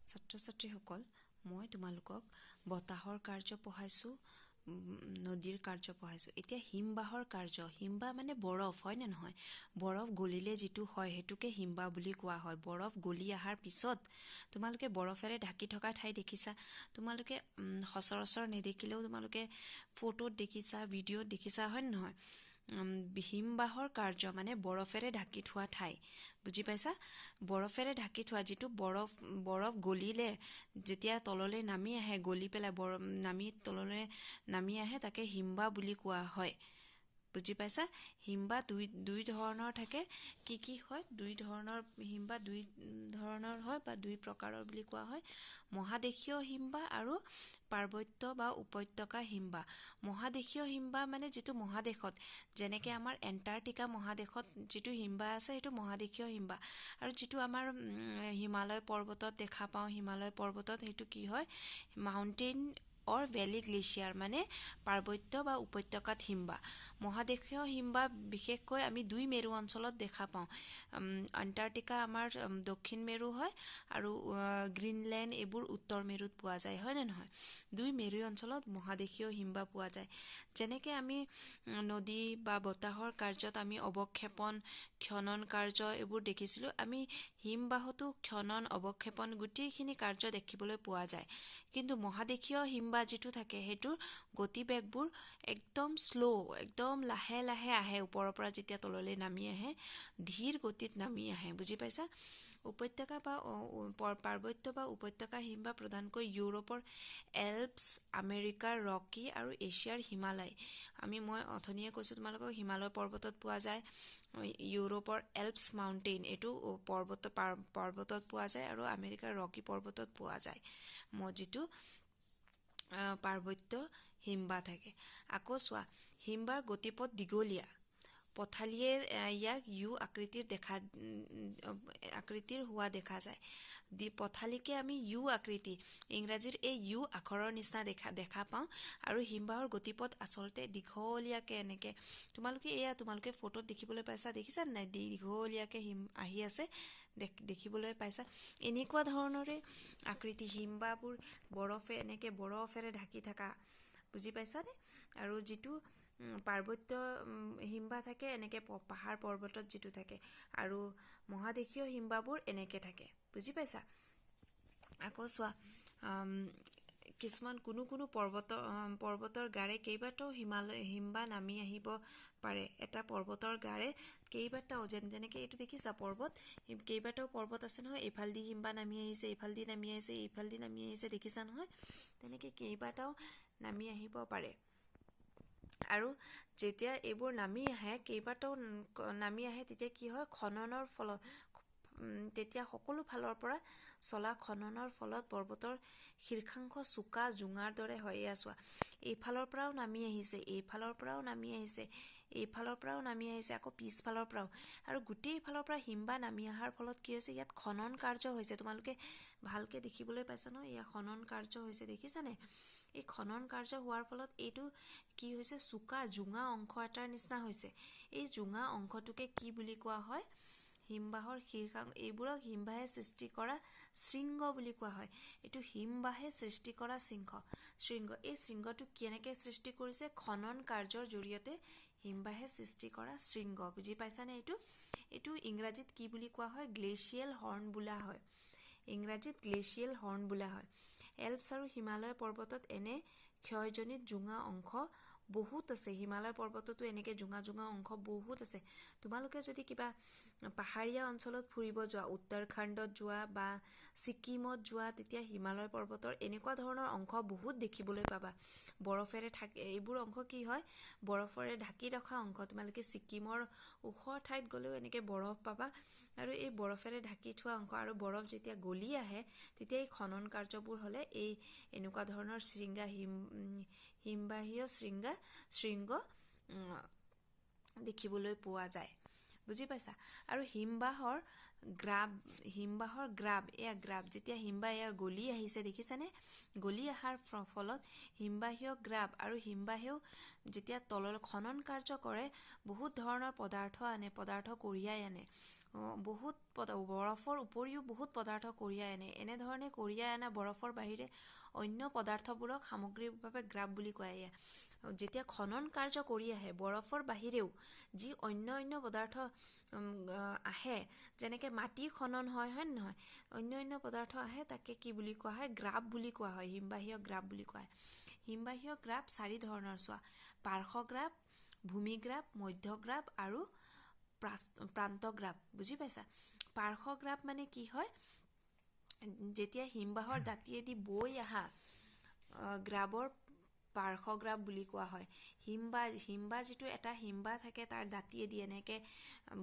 ছাত্ৰ ছাত্ৰীসকল, মই তোমালোকক বতাহৰ কাৰ্য পঢ়াইছোঁ, নদীৰ কাৰ্য পঢ়াইছোঁ। এতিয়া হিমবাহৰ কাৰ্য, হিমবাহ মানে বৰফ, হয় নে নহয়? বৰফ গলিলে যিটো হয় সেইটোকে হিমবাহ বুলি কোৱা হয়। বৰফ গলি অহাৰ পিছত তোমালোকে বৰফেৰে ঢাকি থকা ঠাই দেখিছা। তোমালোকে সচৰাচৰ নেদেখিলেও তোমালোকে ফটোত দেখিছা, ভিডিঅ'ত দেখিছা, হয় নে নহয়? হিমবাহৰ কাৰ্য মানে বৰফেৰে ঢাকি থোৱা ঠাই, বুজি পাইছা? বৰফেৰে ঢাকি থোৱা যিটো বৰফ গলিলে যেতিয়া তললৈ নামি আহে, গলি পেলাই নামি তললৈ নামি আহে, তাকে হিমবাহ বুলি কোৱা হয়। বুজি পাইছা? হিমবাহ দুই ধৰণৰ থাকে। কি হয়? হিমবাহ দুই ধৰণৰ হয় বা দুই প্ৰকাৰৰ বুলি কোৱা হয়। মহাদেশীয় হিমবাহ আৰু পাৰ্বত্য বা উপত্যকা হিমবাহ। মহাদেশীয় হিমবাহ মানে যিটো মহাদেশত, যেনেকৈ আমাৰ এণ্টাৰ্কটিকা মহাদেশত যিটো হিমবাহ আছে সেইটো মহাদেশীয় হিমবাহ। আৰু যিটো আমাৰ হিমালয় পৰ্বতত দেখা পাওঁ, হিমালয় পৰ্বতত সেইটো কি হয়? মাউণ্টেইন অৰ ভেলী গ্লেছিয়াৰ, মানে পাৰ্বত্য বা উপত্যকাত হিমবাহ। মহাদেশীয় হিমবাহ বিশেষকৈ আমি দুই মেৰু অঞ্চলত দেখা পাওঁ। এণ্টাৰ্কটিকা আমাৰ দক্ষিণ মেৰু হয় আৰু গ্ৰীণলেণ্ড এইবোৰ উত্তৰ মেৰুত পোৱা যায়, হয় নে নহয়? দুই মেৰু অঞ্চলত মহাদেশীয় হিমবাহ পোৱা যায়। যেনেকৈ আমি নদী বা বতাহৰ কাৰ্যত আমি অৱক্ষেপন, খনন কাৰ্য এইবোৰ দেখিছিলোঁ, আমি হিমবাহতো খনন, অৱক্ষেপন গোটেইখিনি কাৰ্য দেখিবলৈ পোৱা যায়। কিন্তু মহাদেশীয় হিমবাহ যিটো থাকে সেইটোৰ গতিবেগবোৰ একদম শ্ল', একদম লাহে লাহে আহে। ওপৰৰ পৰা যেতিয়া তললৈ নামি আহে, ধীৰ গতিত নামি আহে, বুজি পাইছা? উপত্যকা বা পাৰ্বত্য বা উপত্যকা হিমবাহ প্ৰধানকৈ ইউৰোপৰ এল্পছ, আমেৰিকাৰ ৰকি আৰু এছিয়াৰ হিমালয়। মই অথনিয়ে কৈছোঁ তোমালোকক, হিমালয় পৰ্বতত পোৱা যায়। ইউৰোপৰ এল্পছ মাউণ্টেইন এইটো পৰ্বতত পোৱা যায় আৰু আমেৰিকাৰ ৰকি পৰ্বতত পোৱা যায়, যিটো পাৰ্বত্য হিমবাহ থাকে। আকৌ চোৱা, হিমবাহৰ গতিপথ দীঘলীয়া। পথালিয়ে ইয়াক ইউ আকৃতিৰ হোৱা দেখা যায়। পথালিকে আমি ইউ আকৃতি, ইংৰাজীত এই ইউ আখৰৰ নিচিনা দেখা পাওঁ। আৰু হিমবাহৰ গতিপথ আচলতে দীঘলীয়াকৈ এনেকৈ তোমালোকে ফটোত দেখিবলৈ পাইছা, দেখিছা নাই? দীঘলীয়াকৈ আহি আছে, দেখিবলৈ পাইছা? এনেকুৱা ধৰণৰে আকৃতি হিমবাহবোৰ, বৰফেৰে ঢাকি থকা, বুজি পাইছানে? আৰু যিটো পাৰ্বত্য হিমবাহ থাকে এনেকৈ পাহাৰ পৰ্বতত যিটো থাকে, আৰু মহাদেশীয় হিমবাহবোৰ এনেকৈ থাকে, বুজি পাইছা? আকৌ চোৱা, কোনো পৰ্বতৰ গাৰে কেইবাটাও হিমবাহ নামি আহিব পাৰে। এটা পৰ্বতৰ গাৰে কেইবাটাও, যেনেকৈ এইটো দেখিছা পৰ্বত, কেইবাটাও পৰ্বত আছে নহয়, এইফালেদি হিমবাহ নামি আহিছে, এইফালেদি নামি আহিছে, এইফালেদি নামি আহিছে, দেখিছা নহয়? তেনেকৈ কেইবাটাও নামি আহিব পাৰে। আৰু যেতিয়া এইবোৰ কেইবাটাও নামি আহে, তেতিয়া কি হয়? খননৰ ফলত, তেতিয়া সকলো ফালৰ পৰা চলা খননৰ ফলত পৰ্বতৰ শীৰ্ষাংশ চোকা জোঙাৰ দৰে হয়। এয়া চোৱা, এইফালৰ পৰাও নামি আহিছে, এইফালৰ পৰাও নামি আহিছে, এইফালৰ পৰাও নামি আহিছে, আকৌ পিছফালৰ পৰাও। আৰু গোটেই ফালৰ পৰা হিমবাহ নামি অহাৰ ফলত কি হৈছে? ইয়াত খনন কাৰ্য হৈছে। তোমালোকে ভালকৈ দেখিবলৈ পাইছা নহয়? এয়া খনন কাৰ্য হৈছে, দেখিছানে? এই খনন কাৰ্য হোৱাৰ ফলত এইটো কি হৈছে? চোকা জোঙা অংশ এটাৰ নিচিনা হৈছে। এই জোঙা অংশটোকে কি বুলি কোৱা হয়? হিমবাহৰ এইবোৰক হিমবাহে সৃষ্টি কৰা শৃংগ বুলি কোৱা হয়। এইটো হিমবাহে সৃষ্টি কৰা শৃংগ। এই শৃংগটো কেনেকৈ সৃষ্টি কৰিছে? খনন কাৰ্যৰ জৰিয়তে হিমবাহে সৃষ্টি কৰা শৃংগ, বুজি পাইছানে? এইটো ইংৰাজীত কি বুলি কোৱা হয়? গ্লেচিয়েল হৰ্ণ বোলা হয়। ইংৰাজীত গ্লেচিয়েল হৰ্ণ বোলা হয়। এল্পছ আৰু হিমালয় পৰ্বতত এনে ক্ষয়জনিত জোঙা অংশ বহুত আছে। হিমালয় পৰ্বততো এনেকৈ জোঙা অংশ বহুত আছে। তোমালোকে যদি কিবা পাহাৰীয়া অঞ্চলত ফুৰিব যোৱা, উত্তৰাখণ্ডত যোৱা বা ছিকিমত যোৱা, তেতিয়া হিমালয় পৰ্বতৰ এনেকুৱা ধৰণৰ অংশ বহুত দেখিবলৈ পাবা। বৰফেৰে এইবোৰ অংশ কি হয়? বৰফেৰে ঢাকি ৰখা অংশ। তোমালোকে ছিকিমৰ ওখ ঠাইত গ'লেও এনেকৈ বৰফ পাবা, আৰু এই বৰফেৰে ঢাকি থোৱা অংশ। আৰু বৰফ যেতিয়া গলি আহে, তেতিয়া এই খনন কাৰ্যবোৰ হ'লে এই এনেকুৱা ধৰণৰ হিমবাহীয় শৃংগ দেখিবলৈ পোৱা যায়, বুজি পাইছা? আৰু হিমবাহৰ গ্ৰাব, যেতিয়া হিমবাহ গলি আহিছে, দেখিছানে? গলি অহাৰ ফলত হিমবাহীয় গ্ৰাব, আৰু হিমবাহেও যেতিয়া তললৈ খনন কাৰ্য কৰে বহুত ধৰণৰ পদাৰ্থ আনে, পদাৰ্থ কঢ়িয়াই আনে, বহুত বৰফৰ উপৰিও বহুত পদাৰ্থ কঢ়িয়াই আনে। এনেধৰণে কঢ়িয়াই অনা বৰফৰ বাহিৰে অন্য পদাৰ্থবোৰক সামগ্ৰিকভাৱে গ্ৰাব বুলি কোৱা। যেতিয়া খনন কাৰ্য কৰি আহে বৰফৰ বাহিৰেও যি অন্য পদাৰ্থ আহে, যেনেকৈ মাটি খনন হয় নহয়, অন্য পদাৰ্থ আহে, তাকে কি বুলি কোৱা হয়? গ্ৰাব বুলি কোৱা হয়, হিমবাহীয় গ্ৰাব বুলি কোৱা হয়। হিমবাহীয় গ্ৰাব 4 ধৰণৰ চোৱা: পাৰ্শ্বগ্ৰাব, ভূমিগ্ৰাব, মধ্যগ্ৰাব আৰু প্ৰান্তগ্ৰাব। বুজি পাইছা? পাৰ্শ্বগ্ৰাব মানে কি হয়? যেতিয়া হিমবাহৰ দাঁতিয়েদি বৈ অহা গ্ৰাবৰ পাৰ্শ্বগ্ৰাব বুলি কোৱা হয়। হিমবাহ যিটো এটা হিমবাহ থাকে, তাৰ দাঁতিয়েদি এনেকৈ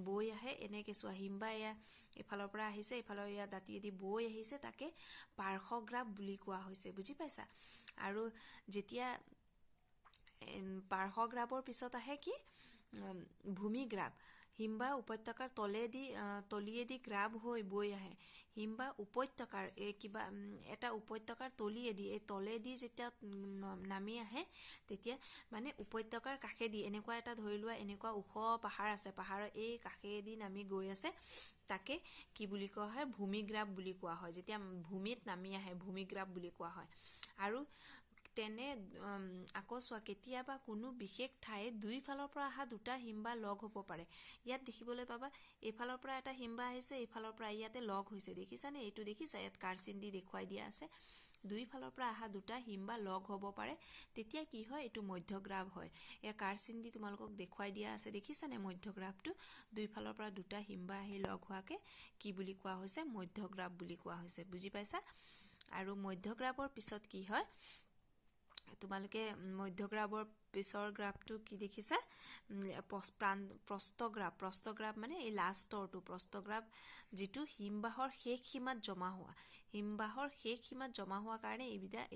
বৈ আহে, এনেকৈ চোৱা, হিমবাহ এয়া এইফালৰ পৰা আহিছে, এইফালৰ এয়া দাঁতিয়েদি বৈ আহিছে, তাকে পাৰ্শ্বগ্ৰাব বুলি কোৱা হৈছে। বুজি পাইছা? আৰু যেতিয়া পাৰ্শ্বগ্ৰাবৰ পিছত আহে কি? ভূমিগ্ৰাব। হিমবাহ উপত্যকাৰ তলিয়েদি গ্ৰাব হৈ বৈ আহে। হিমবাহ উপত্যকাৰ এটা উপত্যকাৰ তলিয়েদি, এই তলেদি যেতিয়া নামি আহে, তেতিয়া মানে উপত্যকাৰ কাষেদি এনেকুৱা এটা, ধৰি লোৱা এনেকুৱা ওখ পাহাৰ আছে, পাহাৰৰ এই কাষেদি নামি গৈ আছে, তাকে কি বুলি কোৱা হয়? ভূমিগ্ৰাব বুলি কোৱা হয়। যেতিয়া ভূমিত নামি আহে, ভূমিগ্ৰাব বুলি কোৱা হয়। আৰু আকৌ চোৱা, কেতিয়াবা কোনো বিশেষ ঠাইত দুইফালৰ পৰা অহা দুটা হিমবাহ লগ হ'ব পাৰে। ইয়াত দেখিবলৈ পাবা, এইফালৰ পৰা এটা হিমবাহ আহিছে, এইফালৰ পৰা ইয়াতে লগ হৈছে। দেখিছানে? এইটো দেখিছা? ইয়াত কাৰচিন দি দেখুৱাই দিয়া আছে। দুইফালৰ পৰা অহা দুটা হিমবাহ লগ হ'ব পাৰে, তেতিয়া কি হয়? এইটো মধ্যগ্ৰাব হয়। এয়া কাৰচিন দি তোমালোকক দেখুৱাই দিয়া আছে। দেখিছানে মধ্যগ্ৰাবটো? দুইফালৰ পৰা দুটা হিমবাহ আহি লগ হোৱাকে কি বুলি কোৱা হৈছে? মধ্যগ্ৰাব বুলি কোৱা হৈছে। বুজি পাইছা? আৰু মধ্যগ্ৰাবৰ পিছত কি হয়? তোমালোকে মধ্যগ্ৰাবৰ পিছৰ গ্ৰাফটো কি দেখিছা? প্ৰস্থগ্ৰাব মানে এই লাষ্টৰটো প্ৰস্থগ্ৰাব, যিটো হিমবাহৰ শেষ সীমাত জমা হোৱা। হিমবাহৰ শেষ সীমাত জমা হোৱাৰ কাৰণে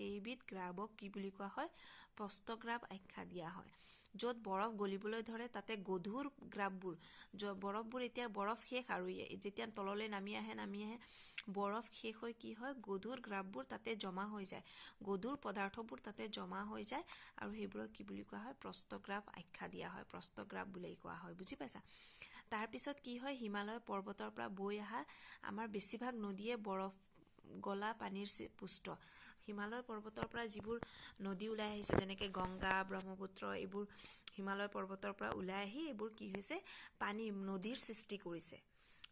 এইবিধ গ্ৰাবক কি বুলি কোৱা হয়? প্ৰস্থগ্ৰাব আখ্যা দিয়া হয়। য'ত বৰফ গলিবলৈ ধৰে তাতে গধুৰ গ্ৰাববোৰ, বৰফবোৰ এতিয়া বৰফ শেষ, আৰু যেতিয়া তললৈ নামি আহে, বৰফ শেষ হৈ কি হয়? গধুৰ গ্ৰাববোৰ তাতে জমা হৈ যায়, গধুৰ পদাৰ্থবোৰ তাতে জমা হৈ যায়, আৰু সেইবোৰক কি বুলি কোৱা হয়? প্ৰস্থগ্ৰাব আখ্যা দিয়া হয়, প্ৰস্থগ্ৰাব বুলি কোৱা হয়। বুজি পাইছা? তাৰপিছত কি হয়? হিমালয় পৰ্বতৰ পৰা বৈ অহা আমাৰ বেছিভাগ নদীয়ে বৰফ গলা পানীৰ পুষ্ট। হিমালয় পৰ্বতৰ পৰা যিবোৰ নদী ওলাই আহিছে, যেনেকৈ গংগা, ব্ৰহ্মপুত্ৰ, এইবোৰ হিমালয় পৰ্বতৰ পৰা ওলাই আহি এইবোৰ কি হৈছে? নদীৰ সৃষ্টি কৰিছে।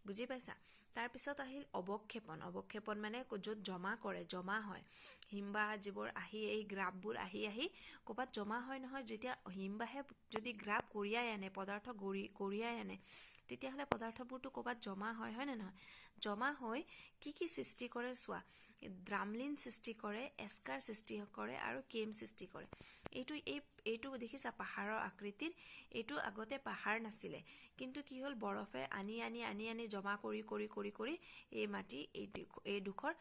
বুজি পাইছা? তাৰপিছত আহিল অৱক্ষেপন। অৱক্ষেপন মানে য'ত জমা হয় হিমবাহ, যিবোৰ আহি এই গ্ৰাববোৰ আহি ক'ৰবাত জমা হয় নহয়। যেতিয়া হিমবাহে যদি গ্ৰাব কঢ়িয়াই আনে, পদাৰ্থ কঢ়িয়াই আনে, তেতিয়াহ'লে পদাৰ্থবোৰতো ক'ৰবাত জমা হয় নে নহয়? জমা হৈ কি সৃষ্টি কৰে চোৱা, দ্ৰামলিন সৃষ্টি কৰে, এস্কাৰ সৃষ্টি কৰে, আৰু কেম সৃষ্টি কৰে। এইটো দেখিছা? পাহাৰৰ আকৃতিৰ। এইটো আগতে পাহাৰ নাছিলে, কিন্তু কি হ'ল? বৰফে আনি জমা কৰি এই মাটি এইডোখৰ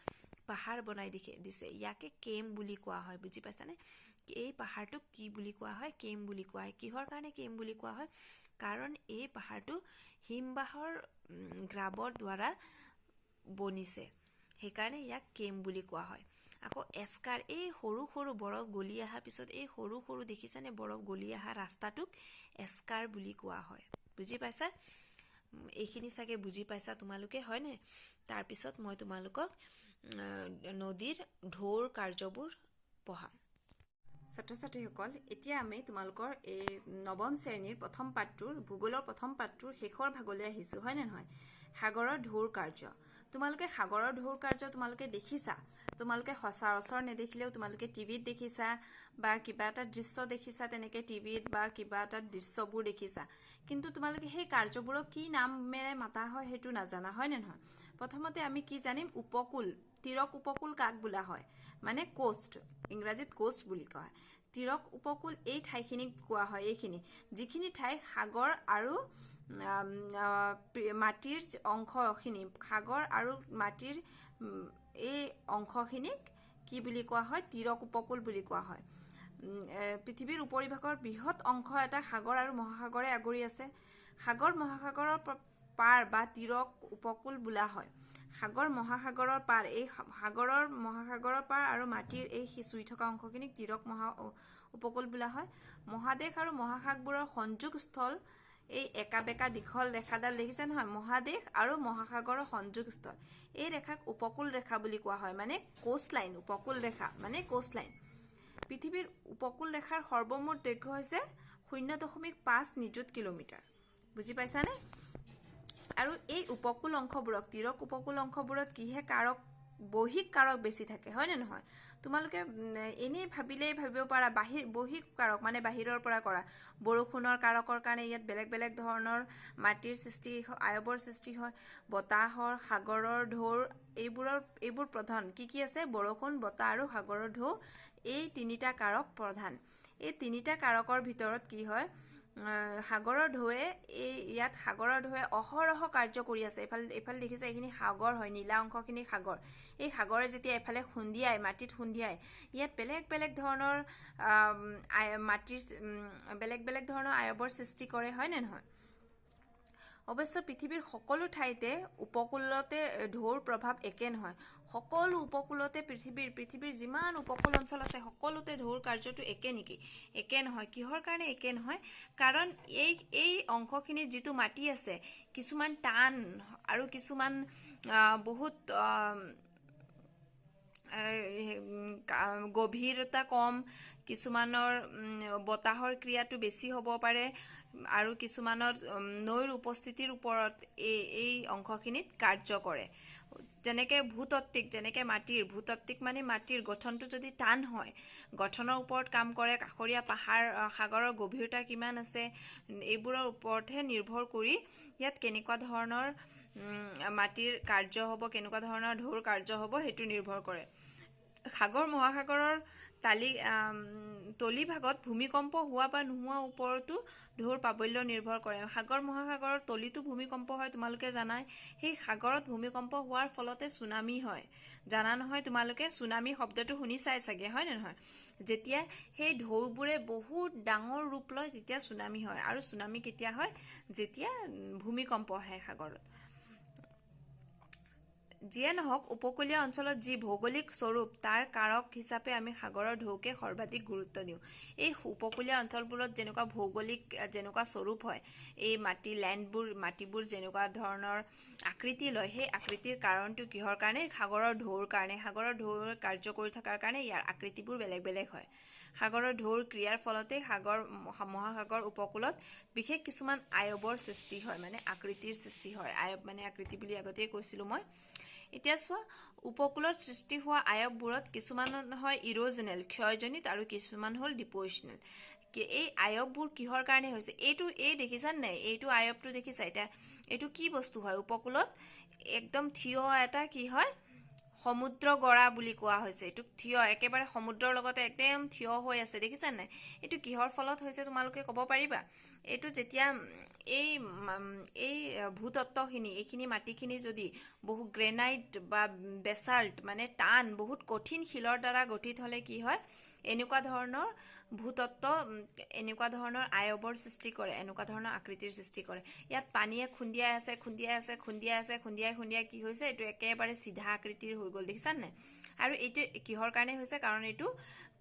পাহাৰ বনাই দিছে। ইয়াকে কেম বুলি কোৱা হয়। বুজি পাইছানে? এই পাহাৰটোক কি বুলি কোৱা হয়? কেম বুলি কোৱা হয়। কিহৰ কাৰণে কেম বুলি কোৱা হয়? কাৰণ এই পাহাৰটো হিমবাহৰ গ্ৰাবৰ দ্বাৰা বনিছে, সেইকাৰণে ইয়াক কেম বুলি কোৱা হয়। আকৌ এস্কাৰ, এই সৰু বৰফ গলি অহাৰ পিছত এই সৰু দেখিছানে? বৰফ গলি অহা ৰাস্তাটোক এস্কাৰ বুলি কোৱা হয়। বুজি পাইছা? এইখিনি চাগে বুজি পাইছা তোমালোকে, হয়নে? তাৰপিছত মই তোমালোকক নদীৰ ঢৌৰ কাৰ্যবোৰ পঢ়াম। ছাত্ৰ ছাত্ৰীসকল, এতিয়া আমি তোমালোকৰ এই 9ম শ্ৰেণীৰ প্ৰথম পাঠটোৰ, ভূগোলৰ প্ৰথম পাঠটোৰ শেষৰ ভাগলৈ আহিছোঁ, হয়নে নহয়? সাগৰৰ ঢৌৰ কাৰ্য। তোমালোকে সাগৰৰ ঢৌৰ কাৰ্য তোমালোকে দেখিছা। তোমালোকে সচৰাচৰ নেদেখিলেও তোমালোকে টিভিত দেখিছা, বা কিবা এটা দৃশ্য দেখিছা, তেনেকৈ টিভিত বা কিবা এটা দৃশ্যবোৰ দেখিছা। কিন্তু তোমালোকে সেই কাৰ্যবোৰক কি নামেৰে মাতা হয় সেইটো নাজানা, হয়নে নহয়? প্ৰথমতে আমি কি জানিম? উপকূল, তীৰক উপকূল কাক বোলা হয়? মানে কোষ্ট, ইংৰাজীত কোষ্ট বুলি কয়। তীৰক উপকূল এই ঠাইখিনিক কোৱা হয়। এইখিনি যিখিনি ঠাই সাগৰ আৰু মাটিৰ অংশখিনি, সাগৰ আৰু মাটিৰ এই অংশখিনিক কি বুলি কোৱা হয়? তীৰক উপকূল বুলি কোৱা হয়। পৃথিৱীৰ উপৰিভাগৰ বৃহৎ অংশ এটা সাগৰ আৰু মহাসাগৰে আগুৰি আছে। সাগৰ মহাসাগৰৰ পাৰ বা তীৰক উপকূল বোলা হয়। সাগৰ মহাসাগৰৰ পাৰ, এই মহাসাগৰৰ পাৰ আৰু মাটিৰ এই চুই থকা অংশখিনিক তীৰক উপকূল বোলা হয়। মহাদেশ আৰু মহাসাগৰবোৰৰ সংযোগস্থল এই একা বেকা দীঘল ৰেখাডাল দেখিছে নহয়, মহাদেশ আৰু মহাসাগৰৰ সংযোগস্থল। এই ৰেখাক উপকূল ৰেখা বুলি কোৱা হয়, মানে কোষ্ট লাইন। উপকূল ৰেখা মানে কোষ্ট লাইন। পৃথিৱীৰ উপকূল ৰেখাৰ সৰ্বমুঠ দৈৰ্ঘ্য হৈছে 0.5 নিযুত কিলোমিটাৰ। বুজি পাইছানে? আৰু এই উপকূল অংশবোৰক, তীৰক উপকূল অংশবোৰত কিহে কাৰক, বৈহিক কাৰক বেছি থাকে, হয় নে নহয়? তোমালোকে এনেই ভাবিলেই ভাবিব পাৰা বৈহিক কাৰক মানে বাহিৰৰ পৰা কৰা। বৰষুণৰ কাৰকৰ কাৰণে ইয়াত বেলেগ বেলেগ ধৰণৰ মাটিৰ সৃষ্টি, আয়ৱৰ সৃষ্টি হয়। বতাহৰ, সাগৰৰ ঢৌৰ, এইবোৰ প্ৰধান। কি আছে? বৰষুণ, বতাহ আৰু সাগৰৰ ঢৌ, এই তিনিটা কাৰক প্ৰধান। এই তিনিটা কাৰকৰ ভিতৰত কি হয়, সাগৰৰ ঢৌৱে ইয়াত সাগৰৰ ঢৌৱে অহৰহ কাৰ্য কৰি আছে। এইফালে দেখিছে, এইখিনি সাগৰ হয়, নীলা অংশখিনি সাগৰ। এই সাগৰে যেতিয়া এফালে খুন্দিয়াই, মাটিত খুন্দিয়াই, ইয়াত বেলেগ বেলেগ ধৰণৰ বেলেগ বেলেগ ধৰণৰ আয়ৱৰ সৃষ্টি কৰে, হয় নে নহয়? অৱশ্যে পৃথিৱীৰ সকলো ঠাইতে উপকূলতে ঢৌৰ প্ৰভাৱ একে নহয়। সকলো উপকূলতে পৃথিৱীৰ যিমান উপকূল অঞ্চল আছে সকলোতে ঢৌৰ কাৰ্যটো একে নেকি? একে নহয়। কিহৰ কাৰণে একে নহয়? কাৰণ এই অংশখিনিত যিটো মাটি আছে, কিছুমান টান আৰু কিছুমান বহুত গভীৰতা কম, কিছুমানৰ বতাহৰ ক্ৰিয়াটো বেছি হ'ব পাৰে, আৰু কিছুমানত নৈৰ উপস্থিতিৰ ওপৰত এই অংশখিনিত কাৰ্য কৰে। যেনেকৈ ভূতাত্ত্বিক মানে মাটিৰ গঠনটো যদি টান হয়, গঠনৰ ওপৰত কাম কৰে। কাষৰীয়া পাহাৰ, সাগৰৰ গভীৰতা কিমান আছে, এইবোৰৰ ওপৰতহে নিৰ্ভৰ কৰি ইয়াত কেনেকুৱা ধৰণৰ মাটিৰ কাৰ্য হ'ব, কেনেকুৱা ধৰণৰ ঢৌৰ কাৰ্য হ'ব, সেইটো নিৰ্ভৰ কৰে। সাগৰ মহাসাগৰৰ তলি ভাগত ভূমিকম্প হোৱা বা নোহোৱাৰ ওপৰতো ঢৌৰ প্ৰাবল্য নিৰ্ভৰ কৰে। সাগৰ মহাসাগৰৰ তলিতো ভূমিকম্প হয়, তোমালোকে জানাই। সেই সাগৰত ভূমিকম্প হোৱাৰ ফলতে চুনামি হয়। জানা নহয় তোমালোকে? চুনামি শব্দটো শুনি চাই চাগে, হয় নে নহয়? যেতিয়া সেই ঢৌবোৰে বহুত ডাঙৰ ৰূপ লয়, তেতিয়া চুনামি হয়। আৰু চুনামি কেতিয়া হয়? যেতিয়া ভূমিকম্প আহে সাগৰত। যিয়ে নহওক, উপকূলীয় অঞ্চলত যি ভৌগোলিক স্বৰূপ, তাৰ কাৰক হিচাপে আমি সাগৰৰ ঢৌকে সৰ্বাধিক গুৰুত্ব দিওঁ। এই উপকূলীয় অঞ্চলবোৰত যেনেকুৱা স্বৰূপ হয়, এই মাটিবোৰ যেনেকুৱা ধৰণৰ আকৃতি লয়, সেই আকৃতিৰ কাৰণটো কিহৰ কাৰণে? সাগৰৰ ঢৌৰ কাৰণে। সাগৰৰ ঢৌৰ কাৰ্য কৰি থকাৰ কাৰণে ইয়াৰ আকৃতিবোৰ বেলেগ বেলেগ হয়। সাগৰৰ ঢৌৰ ক্ৰিয়াৰ ফলতে মহাসাগৰ উপকূলত বিশেষ কিছুমান আয়ৱৰ সৃষ্টি হয়, মানে আকৃতিৰ সৃষ্টি হয়। আয়ৱ মানে আকৃতি বুলি আগতেই কৈছিলোঁ মই। এতিয়া চোৱা, উপকূলত সৃষ্টি হোৱা আয়ৱবোৰত কিছুমান হয় ইৰ'জনেল, ক্ষয়জনিত, আৰু কিছুমান হ'ল ডিপ'জিচনেল। এই আয়ৱবোৰ কিহৰ কাৰণে হৈছে? এই দেখিছানে নাই? এইটো আয়ৱটো দেখিছা? এতিয়া এইটো কি বস্তু হয়? উপকূলত একদম থিয় এটা কি হয়? সমুদ্ৰ গৰা বুলি কোৱা হৈছে। এইটো থিয়, একেবাৰে সমুদ্ৰৰ লগতে একদম থিয় হৈ আছে, দেখিছানে নাই? এইটো কিহৰ ফলত হৈছে তোমালোকে ক'ব পাৰিবা? এইটো যেতিয়া এই ভূতত্ত্বখিনি, এইখিনি মাটিখিনি যদি বহু গ্ৰেনাইট বা বেচাল্ট মানে টান, বহুত কঠিন শিলৰ দ্বাৰা গঠিত হ'লে কি হয়? এনেকুৱা ধৰণৰ ভূতত্ত্ব, এনেকুৱা ধৰণৰ আয়ৱৰ সৃষ্টি কৰে, এনেকুৱা ধৰণৰ আকৃতিৰ সৃষ্টি কৰে। ইয়াত পানীয়ে খুন্দিয়াই কি হৈছে? এইটো একেবাৰে চিধা আকৃতিৰ হৈ গ'ল, দেখিছানে নাই? আৰু এইটো কিহৰ কাৰণে হৈছে? কাৰণ এইটো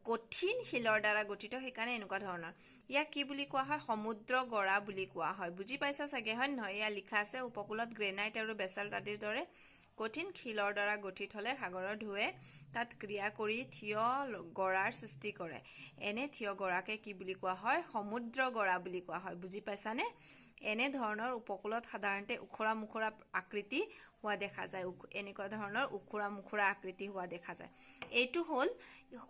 কঠিন শিলৰ দ্বাৰা গঠিত, সেইকাৰণে এনেকুৱা ধৰণৰ। ইয়াক কি বুলি কোৱা হয়? সমুদ্ৰ গৰা বুলি কোৱা হয়। বুজি পাইছা চাগে, হয় নহয়? এয়া লিখা আছে, উপকূলত গ্ৰেনাইট আৰু বেচাল্ট আদিৰ দৰে কঠিন শিলৰ দ্বাৰা গঠিত হ'লে সাগৰৰ ঢৌৱে তাত ক্ৰিয়া কৰি থিয় গৰাৰ সৃষ্টি কৰে। এনে থিয় গৰাকে কি বুলি কোৱা হয়? সমুদ্ৰ গৰা বুলি কোৱা হয়। বুজি পাইছানে? এনে ধৰণৰ উপকূলত সাধাৰণতে ওখৰা মুখৰা আকৃতি হোৱা দেখা যায়। এনেকুৱা ধৰণৰ ওখৰা মুখৰা আকৃতি হোৱা দেখা যায়। এইটো হ'ল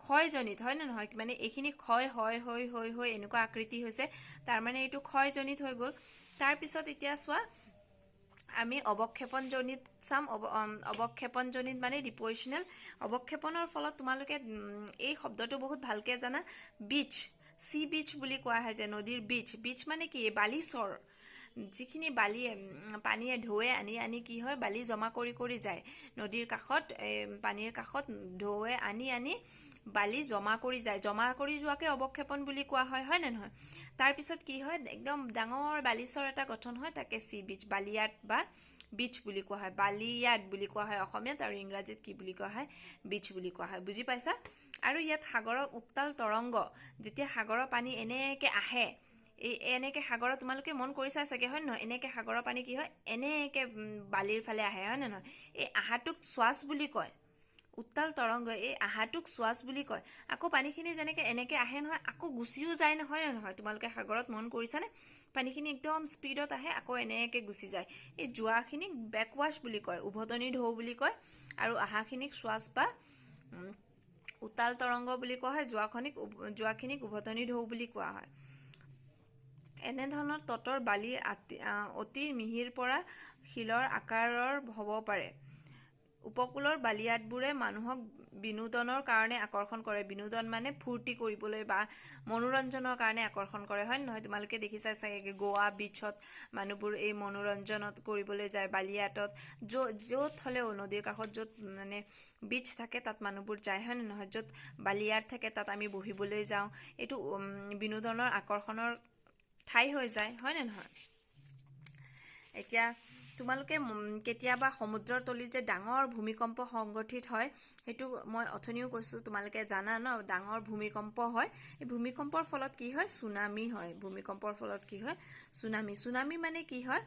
ক্ষয়জনিত, হয় নে নহয়? মানে এইখিনি ক্ষয় হৈ এনেকুৱা আকৃতি হৈছে, তাৰমানে এইটো ক্ষয়জনিত হৈ গ'ল। তাৰপিছত এতিয়া চোৱা, আমি অৱক্ষেপণজনিত চাম। অৱক্ষেপণজনিত মানে ডিপ'জিচনেল। অৱক্ষেপণৰ ফলত তোমালোকে এই শব্দটো বহুত ভালকৈ জানা। চি বিচ বুলি কোৱা হয় যে, নদীৰ বিচ মানে কি? বালিচৰ। যিখিনি বালি পানীয়ে ঢৌৱে আনি কি হয় বালি জমা কৰি যায় নদীৰ কাষত পানীৰ কাষত ঢৌৱে আনি বালি জমা কৰি যোৱাকে অৱক্ষেপন বুলি কোৱা হয় নে নহয় তাৰপিছত কি হয় একদম ডাঙৰ বালিচৰ এটা গঠন হয় তাকে সি বিচ বালিয়াট বা বিচ বুলি কোৱা হয় বালিয়াট বুলি কোৱা হয় অসমীয়াত আৰু ইংৰাজীত কি বুলি কোৱা হয় বিচ বুলি কোৱা হয় বুজি পাইছা আৰু ইয়াত সাগৰৰ উত্তাল তৰংগ যেতিয়া সাগৰৰ পানী এনেকে আহে এনেকে সাগৰত তোমালোকে মন কৰিছা চাগে হয় নহয় এনেকে সাগৰৰ পানী কি হয় এনেকে বালিৰ ফালে আহে হয় নে নহয় এই আহাটোক শ্বাস বুলি কয় উত্তাল তৰংগ এই আহাটোক শ্বাস বুলি কয় আকৌ পানীখিনি যেনেকে এনেকে আহে নহয় আকৌ গুচিও যায় নহয় তোমালোকে সাগৰত মন কৰিছানে পানীখিনি একদম স্পীডত আহে আকৌ এনেকে গুচি যায় এই জোৱাখিনিক বেকৱাছ বুলি কয় উভতনি ঢৌ বুলি কয় আৰু আহাখিনিক শ্বাস বা উত্তাল তৰংগ বুলি কোৱা হয় জোৱাখিনিক উভতনি ঢৌ বুলি কোৱা হয় এনেধৰণৰ তটৰ বালি অতি মিহিৰ পৰা শিলৰ আকাৰৰ হ'ব পাৰে উপকূলৰ বালিয়াটবোৰে মানুহক বিনোদনৰ কাৰণে আকৰ্ষণ কৰে বিনোদন মানে ফূৰ্তি কৰিবলৈ বা মনোৰঞ্জনৰ কাৰণে আকৰ্ষণ কৰে হয় নহয় তোমালোকে দেখিছা চাগে গোৱা বিচত মানুহবোৰ এই মনোৰঞ্জনত কৰিবলৈ যায় বালিয়াটত য'ত হ'লেও নদীৰ কাষত য'ত মানে বিচ থাকে তাত মানুহবোৰ যায় হয় নহয় য'ত বালিয়াট থাকে তাত আমি বহিবলৈ যাওঁ এইটো বিনোদনৰ আকৰ্ষণৰ ঠাই হৈ যায় হয় নে নহয় এতিয়া তোমালোকে কেতিয়াবা সমুদ্ৰৰ তলিত যে ডাঙৰ ভূমিকম্প সংঘটিত হয় সেইটো মই অথনিও কৈছোঁ তোমালোকে জানা ন ডাঙৰ ভূমিকম্প হয় এই ভূমিকম্পৰ ফলত কি হয় সুনামি হয় ভূমিকম্পৰ ফলত কি হয় সুনামি মানে কি হয়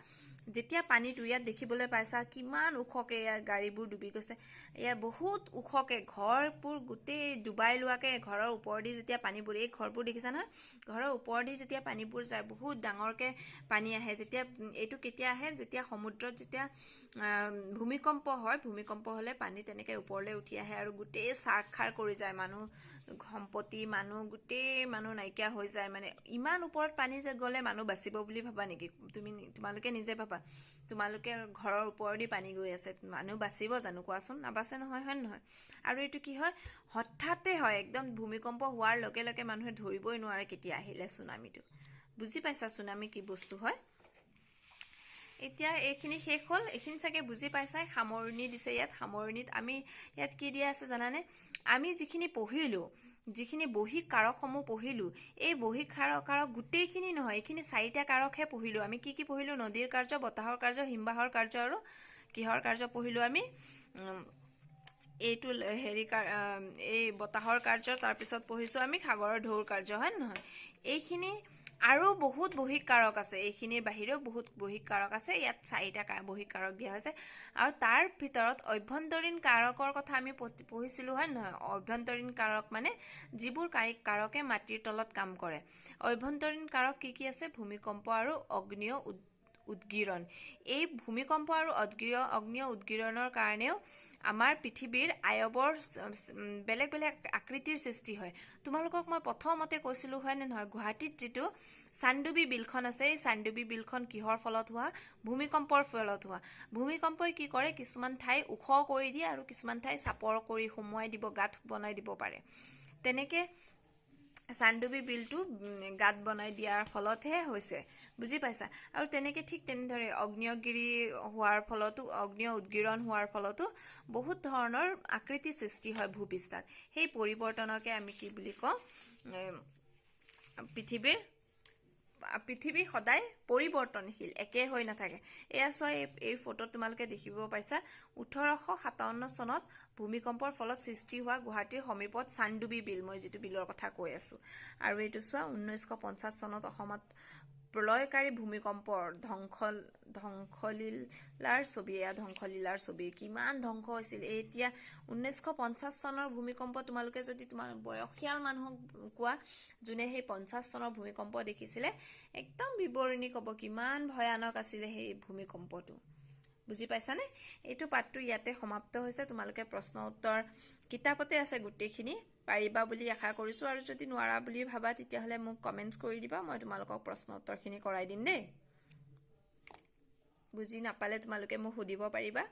যেতিয়া পানীটো ইয়াত দেখিবলৈ পাইছা কিমান ওখকে ইয়াত গাড়ীবোৰ ডুবি গৈছে ইয়াত বহুত ওখকে ঘৰবোৰ গোটেই ডুবাই লোৱাকে ঘৰৰ ওপৰেদি যেতিয়া পানীবোৰ এই ঘৰবোৰ দেখিছা নহয় ঘৰৰ ওপৰেদি যেতিয়া পানীবোৰ যায় বহুত ডাঙৰকে পানী আহে যেতিয়া এইটো কেতিয়া আহে যেতিয়া সমুদ্ৰত যেতিয়া ভূমিকম্প হয় ভূমিকম্প হ'লে পানী তেনেকে ওপৰলৈ উঠি আহে আৰু গোটেই চাৰখাৰ কৰি যায় মানুহ সম্পত্তি গোটেই মানুহ নাইকিয়া হৈ যায় মানে ইমান ওপৰত পানী যে গ'লে মানুহ বাচিব বুলি ভাবা নেকি তোমালোকে নিজে ভাবা তোমালোকে ঘৰৰ ওপৰেদি পানী গৈ আছে মানুহ বাচিব জানো কোৱাচোন নাবাচে নহয় হয় নহয় আৰু এইটো কি হয় হঠাতে হয় একদম ভূমিকম্প হোৱাৰ লগে লগে মানুহে ধৰিবই নোৱাৰে কেতিয়া আহিলে সুনামিটো বুজি পাইছা সুনামি কি বস্তু হয় এতিয়া এইখিনি শেষ হ'ল এইখিনি চাগে বুজি পাইছাই সামৰণি দিছে ইয়াত সামৰণিত আমি ইয়াত কি দিয়া আছে জানানে আমি যিখিনি পঢ়িলোঁ যিখিনি বহী কাৰকসমূহ পঢ়িলোঁ এই বহী কাৰক গোটেইখিনি নহয় এইখিনি 4টা কাৰকহে পঢ়িলোঁ আমি কি পঢ়িলোঁ নদীৰ কাৰ্য বতাহৰ কাৰ্য হিমবাহৰ কাৰ্য আৰু কিহৰ কাৰ্য পঢ়িলোঁ আমি এইটো এই বতাহৰ কাৰ্য তাৰপিছত পঢ়িছোঁ আমি সাগৰৰ ঢৌৰ কাৰ্য হয় নহয় এইখিনি আৰু বহুত বহী কাৰক আছে এইখিনিৰ বাহিৰেও বহুত বহী কাৰক আছে ইয়াত 4টা বহী কাৰক দিয়া হৈছে আৰু তাৰ ভিতৰত অভ্যন্তৰীণ কাৰকৰ কথা আমি পঢ়িছিলোঁ হয় নহয় অভ্যন্তৰীণ কাৰক মানে যিবোৰ কাৰকে মাটিৰ তলত কাম কৰে অভ্যন্তৰীণ কাৰক কি আছে ভূমিকম্প আৰু অগ্নিয় উদগীৰণ এই ভূমিকম্প আৰু অগ্নিয় উদগীৰণৰ কাৰণেও আমাৰ পৃথিৱীৰ আয়ৱৰ বেলেগ আকৃতিৰ সৃষ্টি হয় তোমালোকক মই প্ৰথমতে কৈছিলোঁ হয় নে নহয় গুৱাহাটীত যিটো চানডুবি বিলখন আছে এই চানডুবি বিলখন কিহৰ ফলত হোৱা ভূমিকম্পৰ ফলত হোৱা ভূমিকম্পই কি কৰে কিছুমান ঠাই ওখ কৰি দিয়ে আৰু কিছুমান ঠাই চাপৰ কৰি সুমুৱাই দিব গাঁত বনাই দিব পাৰে তেনেকে চানডুবি বিলটো গাঁত বনাই দিয়াৰ ফলতহে হৈছে বুজি পাইছা আৰু তেনেকে ঠিক তেনেদৰে অগ্নিয় উদগীৰণ হোৱাৰ ফলতো বহুত ধৰণৰ আকৃতি সৃষ্টি হয় ভূপৃষ্ঠত সেই পৰিৱৰ্তনকে আমি কি বুলি কওঁ পৃথিৱী সদায় পৰিৱৰ্তনশীল একে হৈ নাথাকে এয়া চোৱা এই ফটোত তোমালোকে দেখিব পাইছা 1857 চনত ভূমিকম্পৰ ফলত সৃষ্টি হোৱা গুৱাহাটীৰ সমীপত চানডুবি বিল মই যিটো বিলৰ কথা কৈ আছো আৰু এইটো চোৱা 1950 চনত অসমত প্ৰলয়কাৰী ভূমিকম্পৰ ধ্বংসলীলাৰ ছবি কিমান ধ্বংস হৈছিল এতিয়া 1950 চনৰ ভূমিকম্প তোমালোকে যদি তোমাৰ বয়সীয়াল মানুহক কোৱা যোনে সেই 50 চনৰ ভূমিকম্প দেখিছিলে একদম বিৱৰণী ক'ব কিমান ভয়ানক আছিলে সেই ভূমিকম্পটো বুজি পাইছানে এইটো পাঠটো ইয়াতে সমাপ্ত হৈছে তোমালোকে প্ৰশ্ন উত্তৰ কিতাপতে আছে গোটেইখিনি পাৰিবা বুলি আশা কৰিছো আৰু যদি নোৱাৰা বুলি ভাবা তেতিয়াহলে মোক কমেন্টছ কৰি দিবা মই তোমালোকক প্ৰশ্ন উত্তৰখিনি কৰাই দিম দেই বুজি নাপালে তোমালোকে মোক সুধিব পাৰিবা